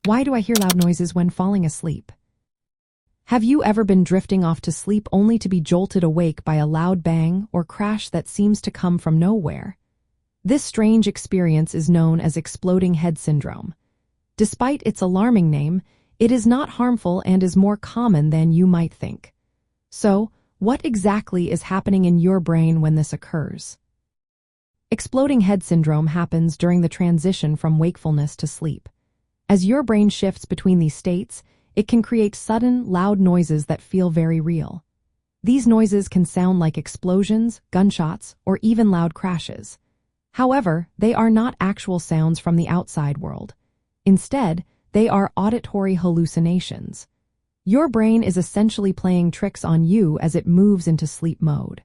Why do I hear loud noises when falling asleep? Have you ever been drifting off to sleep only to be jolted awake by a loud bang or crash that seems to come from nowhere? This strange experience is known as exploding head syndrome. Despite its alarming name, it is not harmful and is more common than you might think. So, what exactly is happening in your brain when this occurs? Exploding head syndrome happens during the transition from wakefulness to sleep. As your brain shifts between these states, it can create sudden, loud noises that feel very real. These noises can sound like explosions, gunshots, or even loud crashes. However, they are not actual sounds from the outside world. Instead, they are auditory hallucinations. Your brain is essentially playing tricks on you as it moves into sleep mode.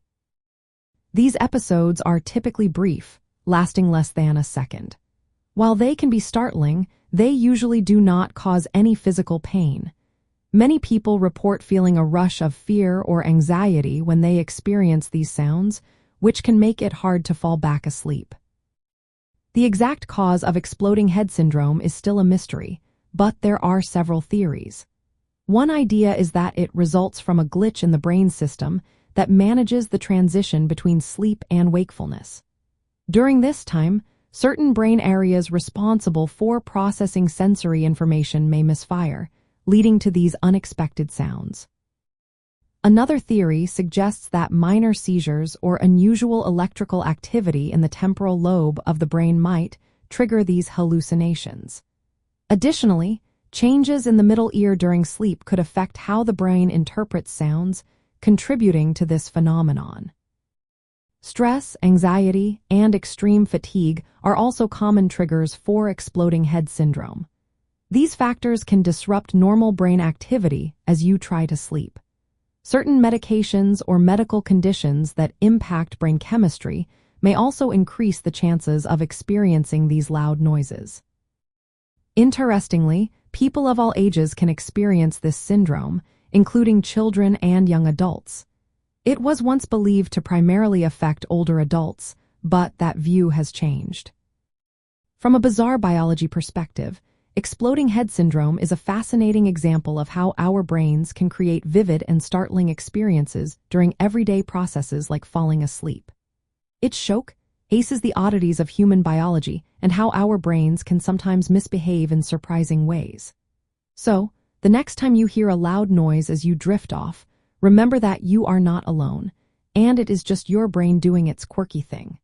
These episodes are typically brief, lasting less than a second. While they can be startling, they usually do not cause any physical pain. Many people report feeling a rush of fear or anxiety when they experience these sounds, which can make it hard to fall back asleep. The exact cause of exploding head syndrome is still a mystery, but there are several theories. One idea is that it results from a glitch in the brain system that manages the transition between sleep and wakefulness. During this time, certain brain areas responsible for processing sensory information may misfire, leading to these unexpected sounds. Another theory suggests that minor seizures or unusual electrical activity in the temporal lobe of the brain might trigger these hallucinations. Additionally, changes in the middle ear during sleep could affect how the brain interprets sounds, contributing to this phenomenon. Stress, anxiety, and extreme fatigue are also common triggers for exploding head syndrome. These factors can disrupt normal brain activity as you try to sleep. Certain medications or medical conditions that impact brain chemistry may also increase the chances of experiencing these loud noises. Interestingly, people of all ages can experience this syndrome, including children and young adults. It was once believed to primarily affect older adults, but that view has changed. From a bizarre biology perspective, exploding head syndrome is a fascinating example of how our brains can create vivid and startling experiences during everyday processes like falling asleep. It showcases the oddities of human biology and how our brains can sometimes misbehave in surprising ways. So, the next time you hear a loud noise as you drift off, remember that you are not alone, and it is just your brain doing its quirky thing.